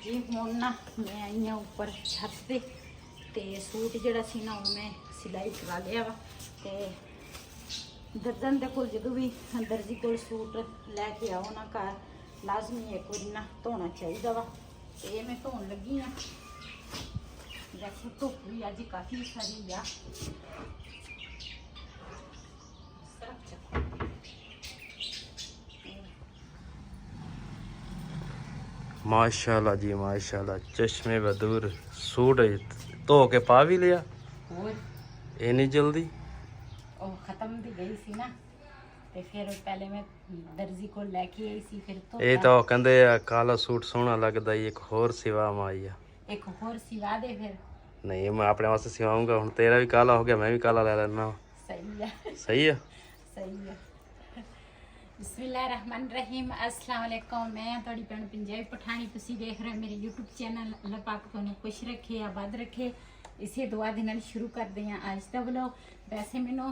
जी हुण ना मैं आई हाँ उपर छत पे ते सूट जिहड़ा सी ना वो मैं सिलाई करा लिया वा ते दर्जन दे कोल जदों भी दर्जी कोल सूट लैके आओ ना घर लाजमी एक बारी ना धोना चाहिए वा ते मैं धोन लगी हाँ। वैसे धुप भी अज काफ़ी सारी आ माशाल्लाह जी माशाल्लाह, चश्मे बदूर सूट धो के पा भी लिया और इन्नी जल्दी। ਉਹ ਖਤਮ ਦੀ ਗਈ ਸੀ ਨਾ ਤੇ ਫਿਰ ਪਹਿਲੇ ਮੈਂ ਦਰਜੀ ਕੋਲ ਲੈ ਕੇ ਆਈ ਸੀ ਫਿਰ ਤੋਂ ਇਹ ਤਾਂ ਉਹ ਕਹਿੰਦੇ ਆ ਕਾਲਾ ਸੂਟ ਸੋਹਣਾ ਲੱਗਦਾ ਈ, ਇੱਕ ਹੋਰ ਸਿਵਾ ਮਾਈ ਆ। ਇੱਕ ਹੋਰ ਸਿਵਾ ਦੇ ਫਿਰ। ਨਹੀਂ ਮੈਂ ਆਪਣੇ ਵਾਸਤੇ ਸਿਵਾਉਂਗਾ, ਹੁਣ ਤੇਰਾ ਵੀ ਕਾਲਾ ਹੋ ਗਿਆ ਮੈਂ ਵੀ ਕਾਲਾ ਲੈ ਲੈਣਾ। ਸਹੀ ਆ ਸਹੀ ਆ ਸਹੀ ਆ। ਬਿਸਮਿਲ੍ਲਾਹਿਰਰਹਿਮਾਨਿਰਰਹੀਮ अस्सलाम वालेकुम। मैं थोड़ी भैन पंजाबी पठानी, तुसी देख रहे हो मेरे यूट्यूब चैनल। अल्लाह पाक तुहानू खुश रखे आबाद रखे। इसे दुआ दे नाल शुरू करते हैं अज का व्लॉग। वैसे मैनू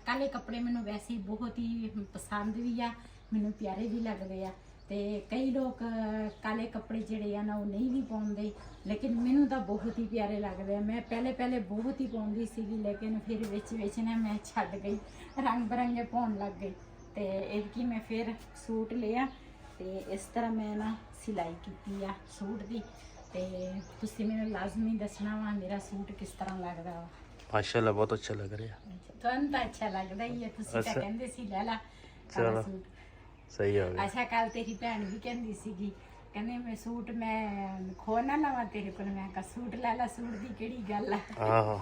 काले कपड़े मैनू वैसे बहुत ही पसंद भी आ, मैनू प्यारे भी लगते हैं। तो कई लोग काले कपड़े जिहड़े आ ना वो नहीं भी पाउंदे, लेकिन मैनू तो बहुत ही प्यारे लगते हैं। मैं पहले बहुत ही पाउंदी सीगी, लेकिन फिर विच ना मैं छड्ड गई, रंग बिरंगे पाउण लग गई। तो इसकी मैं फिर सूट लिया तो इस तरह मैं ना सिलाई की आ सूट की। तो तुसी मैनू लाजमी दसना वा मेरा सूट किस तरह लगता वा। माशाल्लाह बहुत अच्छा लग रहा। तुहानू तो अच्छा लगता ही है, तुसी तां कहंदे सी लै ला काला सूट। सही हो गया। अच्छा कल तेरी भैन भी कहंदी सीगी, कहंदे मैं सूट मैं खो ना लवां तेरे कोल। मैं कहा सूट लै ला, सूट दी केड़ी गल आ। आहो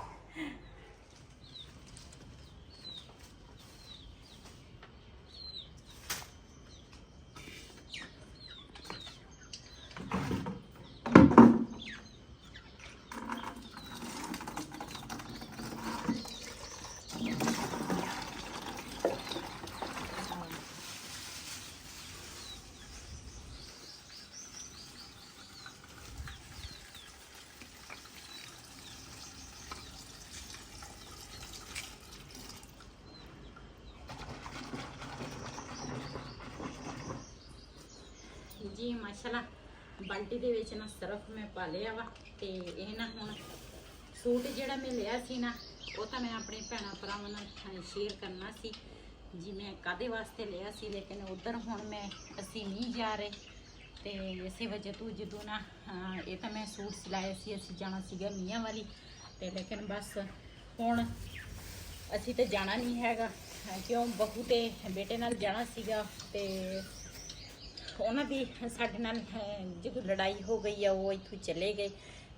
जी माशाल्लाह बाल्टी दे विच ना सरफ मैं पा लिया वा। ते ये ना हुण सूट जिहड़ा मैं लिया सी ना वो तो मैं अपने भैणां भरावां नाल शेयर करना सी जी मैं कादे वास्ते लिया सी, लेकिन उधर हुण मैं असीं नहीं जा रहे। तो इस वजह तो जदों ना ये तो मैं सूट सिलाया सी, असीं जाना सीगा मियाँ वाली। तो लेकिन बस हुण असीं तो जाना नहीं हैगा, क्यों बहू ते बेटे नाल जाना सीगा। ते उन्हों की साढ़े नाल जो लड़ाई हो गई है वो इतों चले गए,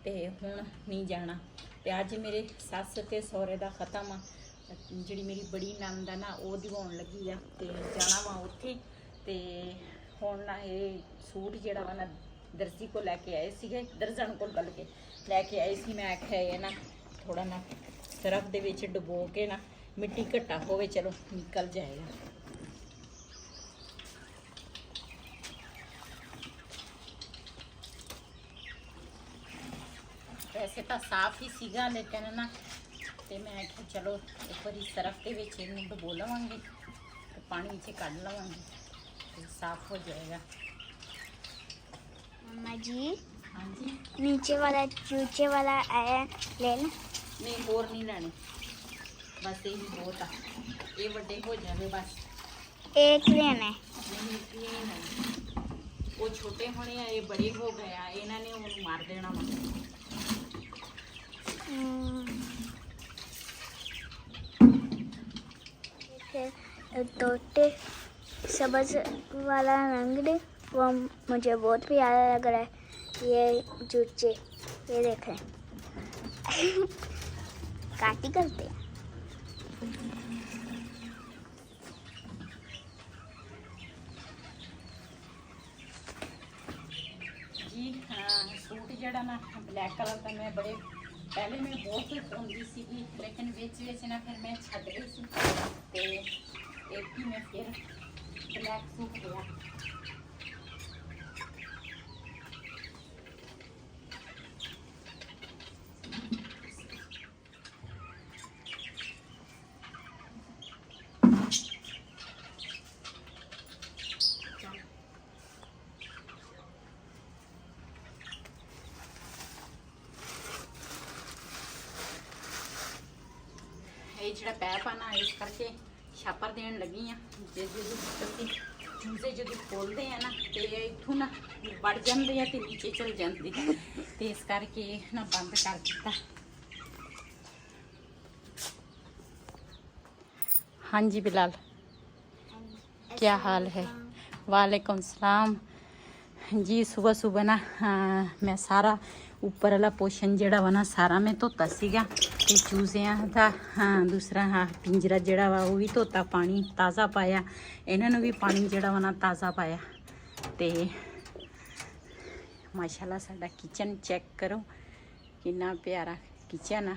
तो हुण नहीं जाना। तो अज मेरे सस ते सौहरे का खत्म आ, जी मेरी बड़ी नंद है ना वो दिवाउण लगी आ, तो जाना वा उत्थे। तो हुण ना ये सूट जिहड़ा वा ना दर्जी को लैके आए सीगे, दर्जन को बल्कि लैके आए सी। मैं आख्या ये ना थोड़ा ना सरफ दे विच डुबो के ना मिट्टी घट्टा होवे चलो निकल जाएगा। वैसे तो साफ ही सीगा, लेकिन ना तो मैं आख्या चलो एक बार सरफ के विच इहनूं डुबो लवांगे तो पानी विच कढ लवांगे तो साफ हो जाएगा। मम्मा जी हाँ जी नीचे वाला चूचे वाला आया ले लें। नहीं होर नहीं लैने, बस यही बहुत आ, ये बड़े हो जाए बस। एक लेना है। नहीं एक ही नहीं लैने, वो छोटे होने आ, ये बड़े हो गए आ, इन्होंने उन्होंने मार देना वा। तोते सब्ज वाला रंग दे वो मुझे बहुत प्यारा लग रहा है। ये चूचे ये देखें काटी करते हैं। जी हाँ सूट जड़ा ना ब्लैक कलर का मैं बड़े पहले मैं बहुत पाउंदी सीगी, लेकिन विच ना फिर मैं छड्ड गई सी। ते एक ही मैं फिर ब्लैक सूट लिया। ਜਿਹੜਾ ਪੈਪ ਆ ਨਾ ਇਸ ਕਰਕੇ ਛਾਪਰ ਦੇਣ ਲੱਗੀ ਆ। ਜਦੋਂ ਅਸੀਂ ਚੂਜ਼ੇ ਜਦੋਂ ਖੋਲਦੇ ਆ ਨਾ ਤੇ ਇੱਥੋਂ ਨਾ ਵੜ ਜਾਂਦੇ ਆ ਤੇ ਨੀਚੇ ਚਲ ਜਾਂਦੇ ਤੇ ਇਸ ਕਰਕੇ ਨਾ ਬੰਦ ਕਰ ਦਿੱਤਾ। ਹਾਂਜੀ बिलाल, क्या हाल है? वालेकुम सलाम जी। सुबह सुबह ना मैं सारा ਉੱਪਰ ਵਾਲਾ ਪੋਸ਼ਨ ਜਿਹੜਾ ਵਾ ਨਾ ਸਾਰਾ ਮੈਂ ਧੋਤਾ ਸੀਗਾ ਤੇ ਚੂਜ਼ਿਆਂ ਦਾ ਦੂਸਰਾ ਪਿੰਜਰਾ ਜਿਹੜਾ ਵਾ ਉਹ ਵੀ ਧੋਤਾ, ਪਾਣੀ ਤਾਜ਼ਾ ਪਾਇਆ, ਇਹਨਾਂ ਨੂੰ ਵੀ ਪਾਣੀ ਜਿਹੜਾ ਵਾ ਨਾ ਤਾਜ਼ਾ ਪਾਇਆ। ਤੇ ਮਾਸ਼ਾਅੱਲਾ ਸਾਡਾ ਕਿਚਨ ਚੈੱਕ ਕਰੋ, ਕਿੰਨਾ ਪਿਆਰਾ ਕਿਚਨ ਆ।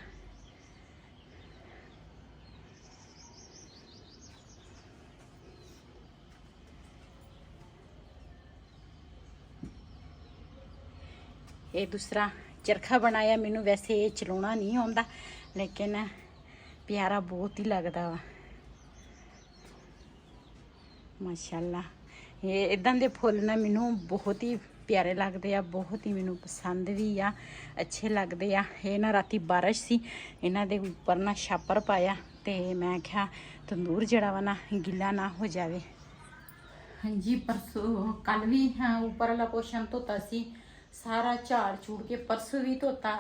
ਇਹ ਦੂਸਰਾ ਚਰਖਾ ਬਣਾਇਆ, ਮੈਨੂੰ ਵੈਸੇ ਇਹ ਚਲਾਉਣਾ ਨਹੀਂ ਆਉਂਦਾ ਲੇਕਿਨ ਪਿਆਰਾ ਬਹੁਤ ਹੀ ਲੱਗਦਾ ਵਾ ਮਾਸ਼ਾਅੱਲਾ। ਇਹ ਇਦਾਂ ਦੇ ਫੁੱਲ ਨਾ ਮੈਨੂੰ ਬਹੁਤ ਹੀ ਪਿਆਰੇ ਲੱਗਦੇ ਆ, ਬਹੁਤ ਹੀ ਮੈਨੂੰ ਪਸੰਦ ਵੀ ਆ, ਅੱਛੇ ਲੱਗਦੇ ਆ। ਇਹ ਨਾ ਰਾਤੀ ਬਾਰਿਸ਼ ਸੀ, ਇਹਨਾਂ ਦੇ ਉੱਪਰ ਨਾ ਛਾਪਰ ਪਾਇਆ ਤੇ ਮੈਂ ਕਿਹਾ ਤੰਦੂਰ ਜਿਹੜਾ ਵਾ ਨਾ ਗਿੱਲਾ ਨਾ ਹੋ ਜਾਵੇ। ਹਾਂਜੀ ਪਰਸੋਂ ਕੱਲ ਵੀ ਉੱਪਰ ਵਾਲਾ ਪੋਸ਼ਨ ਧੋਤਾ ਸੀ, ਸਾਰਾ ਝਾੜ ਛੂੜ ਕੇ ਪਰਸੋਂ ਵੀ ਧੋਤਾ,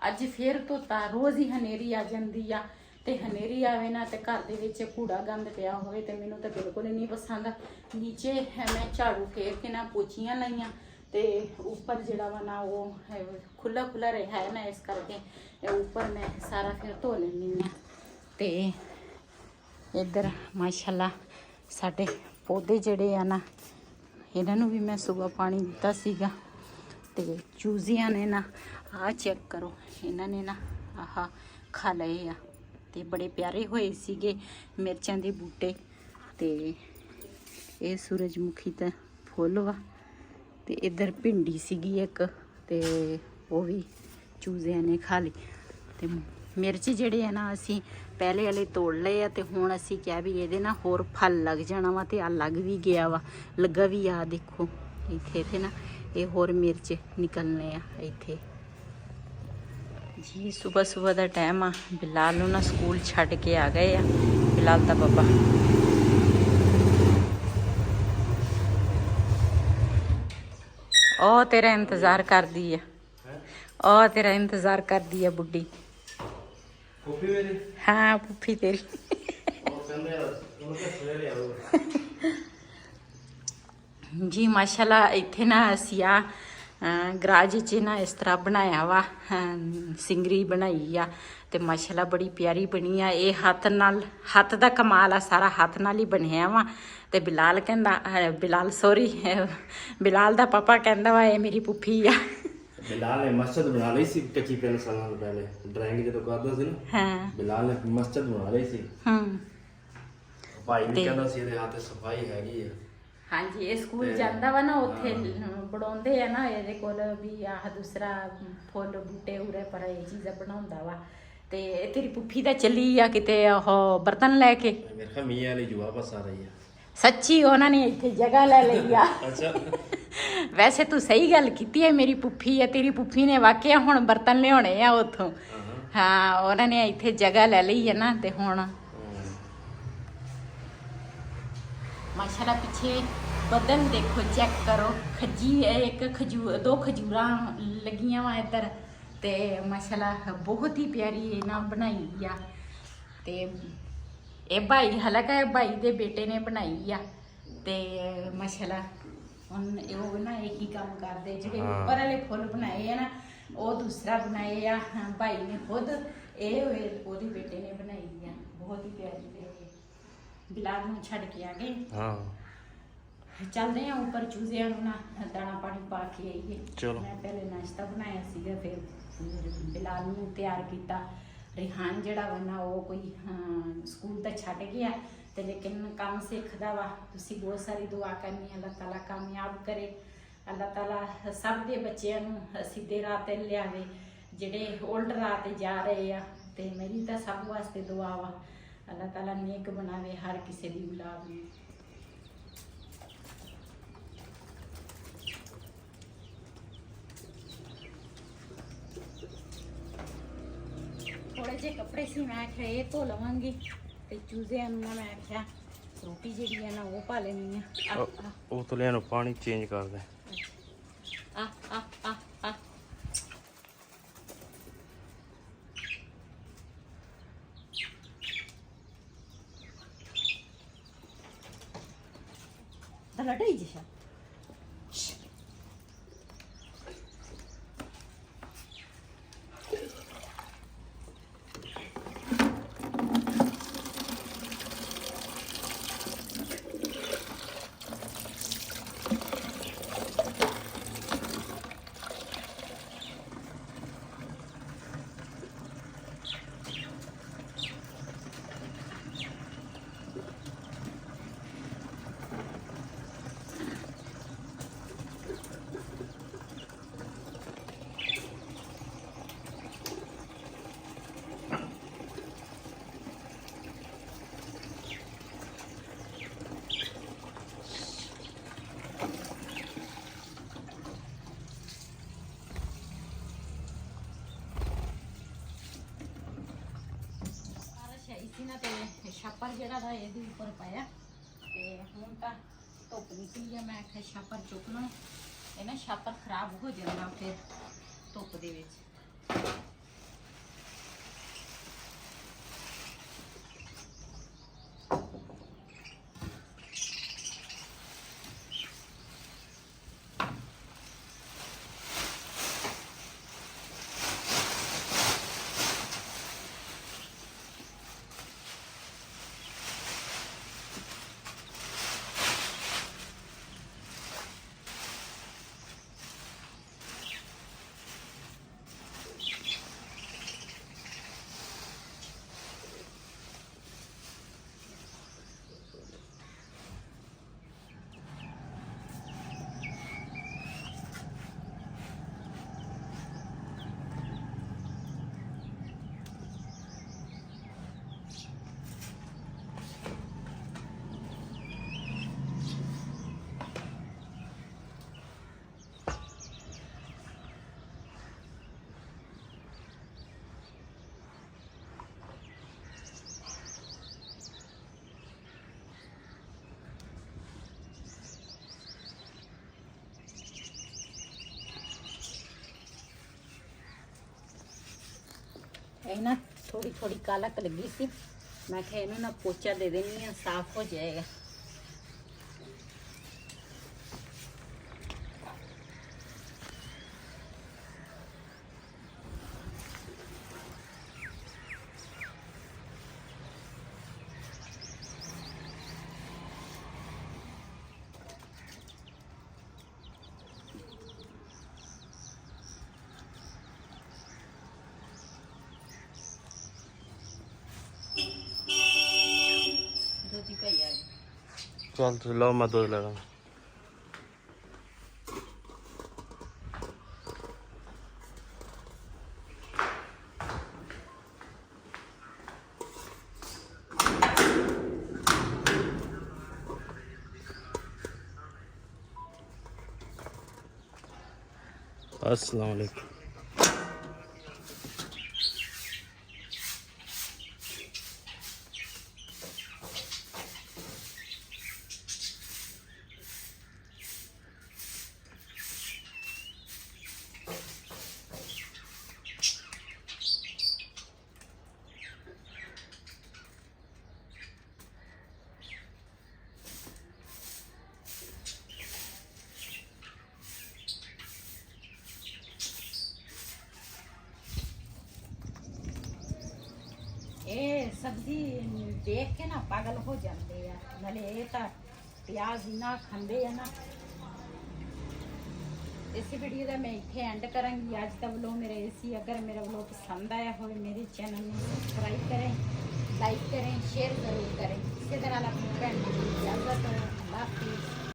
ਅੱਜ ਫੇਰ ਧੋਤਾ। ਰੋਜ਼ ਹੀ ਹਨੇਰੀ ਆ ਜਾਂਦੀ ਆ ਤੇ ਹਨੇਰੀ ਆਵੇ ਨਾ ਤੇ ਘਰ ਦੇ ਵਿੱਚ ਕੂੜਾ ਗੰਦ ਪਿਆ ਹੋਵੇ ਤੇ ਮੈਨੂੰ ਤਾਂ ਬਿਲਕੁਲ ਨਹੀਂ ਪਸੰਦ। ਨੀਚੇ ਮੈਂ ਝਾੜੂ ਫੇਰ ਕੇ ਨਾ ਪੋਚੀਆਂ ਲਾਈਆਂ ਤੇ ਉੱਪਰ ਜਿਹੜਾ ਵਾ ਨਾ ਉਹ ਖੁੱਲਾ ਖੁੱਲਾ ਰਿਹਾ ਹੈ ਨਾ, ਇਸ ਕਰਕੇ ਉੱਪਰ ਮੈਂ ਸਾਰਾ ਫਿਰ ਧੋ ਲੈਂਦੀ ਹਾਂ। ਤੇ ਇੱਧਰ ਮਾਸ਼ਾਅੱਲਾ ਸਾਡੇ ਪੌਦੇ ਜਿਹੜੇ ਆ ਨਾ ਇਹਨਾਂ ਨੂੰ ਵੀ ਮੈਂ ਸੁਬਹ ਪਾਣੀ ਦਿੱਤਾ ਸੀਗਾ। ਤੇ ਚੂਜ਼ੀਆਂ ਨੇ ਨਾ ਆਹ ਚੈੱਕ ਕਰੋ, ਇਹਨਾਂ ਨੇ ਨਾ ਆਹ ਖਾ ਲਏ ਆ ਤੇ ਬੜੇ ਪਿਆਰੇ ਹੋਏ ਸੀਗੇ ਮਿਰਚਾਂ ਦੇ ਬੂਟੇ। ਤੇ ਇਹ ਸੂਰਜਮੁਖੀ ਦਾ ਫੁੱਲ ਵਾ ਤੇ ਇੱਧਰ ਭਿੰਡੀ ਸੀਗੀ ਇੱਕ ਤੇ ਉਹ ਵੀ ਚੂਜ਼ਿਆਂ ਨੇ ਖਾ ਲਈ। ਤੇ ਮਿਰਚ ਜਿਹੜੇ ਆ ਨਾ ਅਸੀਂ ਪਹਿਲੇ ਵਾਲੇ ਤੋੜ ਲਏ ਆ ਤੇ ਹੁਣ ਅਸੀਂ ਕਿਹਾ ਵੀ ਇਹਦੇ ਨਾਲ ਹੋਰ ਫਲ ਲੱਗ ਜਾਣਾ ਵਾ ਤੇ ਆ ਲੱਗ ਵੀ ਗਿਆ ਵਾ, ਲੱਗਾ ਵੀ ਆ ਦੇਖੋ ਇੱਥੇ ਨਾ ਇਹ ਹੋਰ ਮਿਰਚ ਨਿਕਲਨੇ ਆ ਇੱਥੇ ਜੀ। ਸਵੇਰ ਸਵੇਰ ਦਾ ਟਾਈਮ ਆ, ਬਿਲਾਲ ਨੂੰ ਨਾ ਸਕੂਲ ਛੱਡ ਕੇ ਆ ਗਏ ਆ, ਬਿਲਾਲ ਦਾ ਪਾਪਾ। ਉਹ ਤੇਰਾ ਇੰਤਜ਼ਾਰ ਕਰਦੀ ਆ, ਉਹ ਤੇਰਾ ਇੰਤਜ਼ਾਰ ਕਰਦੀ ਆ ਬੁੱਢੀ। ਫੁੱਫੀ ਮੇਰੀ? ਹਾਂ ਫੁੱਫੀ ਤੇਰੀ। ਜੀ ਮਾਸ਼ਾਅੱਲਾ ਇੱਥੇ ਨਾ ਅਸੀਂ ਆ ਗਰਾਜ 'ਚ ਨਾ ਇਸ ਤਰ੍ਹਾਂ ਬਣਾਇਆ ਵਾ, ਸਿੰਗਰੀ ਬਣਾਈ ਆ ਤੇ ਮਾਸ਼ਾਅੱਲਾ ਬੜੀ ਪਿਆਰੀ ਬਣੀ ਆ। ਇਹ ਹੱਥ ਨਾਲ, ਹੱਥ ਦਾ ਕਮਾਲ ਆ, ਸਾਰਾ ਹੱਥ ਨਾਲ ਹੀ ਬਣਿਆ ਵਾ। ਤੇ ਬਿਲਾਲ ਕਹਿੰਦਾ, ਬਿਲਾਲ ਦਾ ਪਾਪਾ ਕਹਿੰਦਾ ਵਾ ਇਹ ਮੇਰੀ ਪੁੱਫੀ ਆ। ਬਿਲਾਲ ਨੇ ਮਸਜਿਦ ਬਣਾ ਲਈ ਸੀ ਕੱਚੀ ਪੈਨ ਸਾਲਾਂ ਤੋਂ ਪਹਿਲੇ, ਡਰਾਇੰਗ ਜਦੋਂ ਕਰਦਾ ਸੀ ਨਾ। ਹਾਂ ਬਿਲਾਲ ਨੇ ਮਸਜਿਦ ਬਣਾ ਲਈ ਸੀ। ਭਾਈ ਵੀ ਕਹਿੰਦਾ ਸੀ ਇਹਦੇ ਹੱਥ ਸਫਾਈ ਹੈਗੀ ਆ। ਹਾਂਜੀ ਇਹ ਸਕੂਲ ਜਾਂਦਾ ਵਾ ਨਾ, ਉੱਥੇ ਬਣਾਉਂਦੇ ਆ ਨਾ ਇਹਦੇ ਕੋਲ ਵੀ ਆਹ ਦੂਸਰਾ ਫੁੱਲ ਬੂਟੇ ਉਰੇ ਪਰ ਇਹ ਚੀਜ਼ਾਂ ਬਣਾਉਂਦਾ ਵਾ। ਤੇ ਤੇਰੀ ਪੁੱਫੀ ਤਾਂ ਚੱਲੀ ਆ ਕਿਤੇ ਉਹ ਬਰਤਨ ਲੈ ਕੇ, ਮੇਰੇ ਖਿਆਲ ਮੀਆਂ ਵਾਲੀ ਜੁਆ ਬਸ ਆ ਰਹੀ ਆ। ਸੱਚੀ ਉਹਨਾਂ ਨੇ ਇੱਥੇ ਜਗ੍ਹਾ ਲੈ ਲਈ ਆ। ਅੱਛਾ ਵੈਸੇ ਤੂੰ ਸਹੀ ਗੱਲ ਕੀਤੀ ਹੈ, ਮੇਰੀ ਪੁੱਫੀ ਹੈ, ਤੇਰੀ ਪੁੱਫੀ ਨੇ ਵਾਕਿਆ ਹੁਣ ਬਰਤਨ ਲਿਆਉਣੇ ਆ ਉੱਥੋਂ। ਹਾਂ ਉਹਨਾਂ ਨੇ ਇੱਥੇ ਜਗ੍ਹਾ ਲੈ ਲਈ ਹੈ ਨਾ ਤੇ ਹੁਣ ਮਾਸ਼ਾਅੱਲਾ ਪਿੱਛੇ ਬੱਦਲ ਦੇਖੋ, ਚੈੱਕ ਕਰੋ। ਇੱਕ ਦੋ ਖਜੂਰਾਂ ਲੱਗੀਆਂ ਵਾ ਇੱਧਰ ਤੇ ਮਾਸ਼ਾਅੱਲਾ ਬਹੁਤ ਹੀ ਪਿਆਰੀ ਇਹਨਾਂ ਬਣਾਈ ਆ। ਤੇ ਇਹ ਭਾਈ, ਹਾਲਾਂਕਿ ਇਹ ਭਾਈ ਦੇ ਬੇਟੇ ਨੇ ਬਣਾਈ ਆ ਤੇ ਮਾਸ਼ਾਅੱਲਾ ਹੁਣ ਉਹ ਨਾ ਇਹੀ ਕੰਮ ਕਰਦੇ। ਜਿਹੜੇ ਉੱਪਰ ਵਾਲੇ ਫੁੱਲ ਬਣਾਏ ਆ ਨਾ ਉਹ ਦੂਸਰਾ ਬਣਾਏ ਆ ਭਾਈ ਨੇ ਖੁਦ, ਇਹ ਉਹਦੇ ਬੇਟੇ ਨੇ ਬਣਾਈ ਆ, ਬਹੁਤ ਹੀ ਪਿਆਰੀ। ਬਿਲਾਲ ਨੂੰ ਛੱਡ ਕੇ ਆ ਗਏ। ਹਾਂ ਚੱਲਦੇ ਆ ਉੱਪਰ, ਚੂਜ਼ਿਆਂ ਨੂੰ ਨਾ ਦਾਣਾ ਪਾਣੀ ਪਾ ਕੇ ਆਈਏ। ਚਲੋ ਮੈਂ ਪਹਿਲੇ ਨਾਸ਼ਤਾ ਬਣਾਇਆ ਸੀਗਾ, ਫਿਰ ਬਿਲਾਲ ਨੂੰ ਤਿਆਰ ਕੀਤਾ। ਰਿਹਾਨ ਜਿਹੜਾ ਵਾ ਨਾ ਉਹ ਕੋਈ ਸਕੂਲ ਤਾਂ ਛੱਡ ਗਿਆ ਤੇ ਲੇਕਿਨ ਕੰਮ ਸਿੱਖਦਾ ਵਾ। ਤੁਸੀਂ ਬਹੁਤ ਸਾਰੀ ਦੁਆ ਕਰਨੀ, ਅੱਲਾਹ ਤਾਲਾ ਕਾਮਯਾਬ ਕਰੇ, ਅੱਲਾਹ ਤਾਲਾ ਸਭ ਦੇ ਬੱਚਿਆਂ ਨੂੰ ਸਿੱਧੇ ਰਾਹ ਤੇ ਲਿਆਵੇ, ਜਿਹੜੇ ਉਲਟ ਰਾਹ ਤੇ ਜਾ ਰਹੇ ਆ। ਤੇ ਮੇਰੀ ਤਾਂ ਸਭ ਵਾਸਤੇ ਦੁਆ ਵਾ, ਅੱਲਾਹ ਤਾਲਾ ਨੇਕ ਬਣਾਵੇ ਹਰ ਕਿਸੇ ਦੀ ਔਲਾਦ ਨੂੰ। ਥੋੜੇ ਮੈਲ ਜੇ ਕੱਪੜੇ ਸੀ ਮੈਂ ਆਖਿਆ ਇਹ ਧੋ ਲਵਾਂਗੀ ਤੇ ਚੂਜ਼ਿਆਂ ਨੂੰ ਨਾ ਮੈਂ ਆਖਿਆ ਰੋਟੀ ਜਿਹੜੀ ਹੈ ਨਾ ਉਹ ਪਾ ਲੈਣੀ ਆ ਉਹ ਤੋਂ ਲਿਆ ਨੂੰ ਪਾਣੀ ਚੇਂਜ ਕਰ ਦੇ ਆ ਆ ਆ ਆ da lădăi deja. ਸੀ ਨਾ ਤੇ ਛਾਪਰ ਜਿਹੜਾ ਦਾ ਇਹਦੇ ਉੱਪਰ ਪਾਇਆ ਤੇ ਹੁਣ ਤਾਂ ਧੁੱਪ ਨਿਕਲੀ ਆ ਮੈਂ ਆਖਿਆ ਛਾਪਰ ਚੁੱਕ ਲਾਂ ਇਹ ਨਾ ਛਾਪਰ ਖਰਾਬ ਹੋ ਜਾਂਦਾ ਫਿਰ ਧੁੱਪ ਦੇ ਵਿੱਚ ਇਹ ਨਾ ਥੋੜੀ ਥੋੜੀ ਕਾਲਕ ਲੱਗੀ ਸੀ ਮੈਂ ਕਿਹਾ ਇਹਨੂੰ ਨਾ ਪੋਚਾ ਦੇ ਦੇਣੀ ਆ ਸਾਫ਼ ਹੋ ਜਾਏਗਾ चल तो लो मैं दूध लगा अस्सलाम वालेकुम ਇਹ ਸਬਜ਼ੀ ਦੇਖ ਕੇ ਨਾ ਪਾਗਲ ਹੋ ਜਾਂਦੇ ਆ ਨਾਲੇ ਇਹ ਤਾਂ ਪਿਆਜ਼ ਇਨਾ ਖਾਂਦੇ ਆ ਨਾ ਇਸ ਵੀਡੀਓ ਦਾ ਮੈਂ ਇੱਥੇ ਐਂਡ ਕਰਾਂਗੀ ਅੱਜ ਦਾ ਵਲੋਗ ਮੇਰੇ ਇਸੀ ਅਗਰ ਮੇਰਾ ਵਲੋਗ ਪਸੰਦ ਆਇਆ ਹੋਵੇ ਮੇਰੇ ਚੈਨਲ ਨੂੰ ਸਬਸਕ੍ਰਾइब करें लाइक करें शेयर जरूर करें इसी तरह अपनी भैन की इजाजत अल्लाह हाफिज़।